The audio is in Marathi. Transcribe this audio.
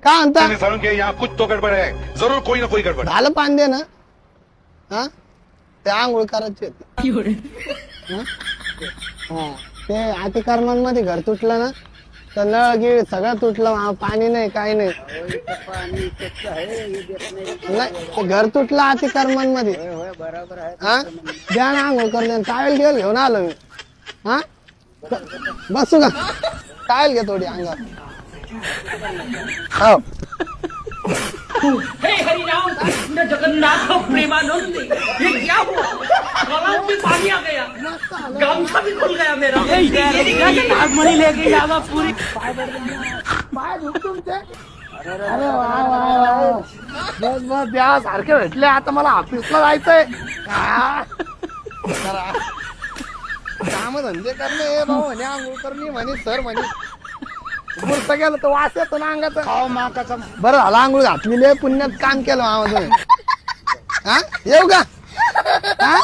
काय म्हणता सारुण के यहाँ कुछ तो गड़बड़ है, जरूर कोई ना कोई गड़बड़ है। झालं पाणी दे ना हा ते आंघोळ करायची होती. हा ते अतिक्रमणमध्ये घर तुटलं ना तर नळ गिळ सगळं तुटलं पाणी नाही काही नाही नाही ते घर तुटलं अतिक्रमण मध्ये हा द्या ना आंघोळ करले टावेल गेल घेऊन आलो मी हा बसू का टावेल घे थोडी अंगावर हो हे हरिराम कृष्ण जगन्नाथ प्रेमानंद ये क्या हुआ गलाव में पानी आ गया गमछा भी खुल गया मेरा नागमणि लेके जावा पूरी अरे वा वा वा बस बस द्या सारखे भेटले आता मला ऑफिसला जायचंय काम धंदे करणे भाऊ म्हणे आंघोळ करणे म्हणे सर म्हणे बुरत गेलं तर वास येतो ना अंगाचा बरं झालं आंघोळ घातलेली पुण्यात काम केलं आवाज हा येऊ का हा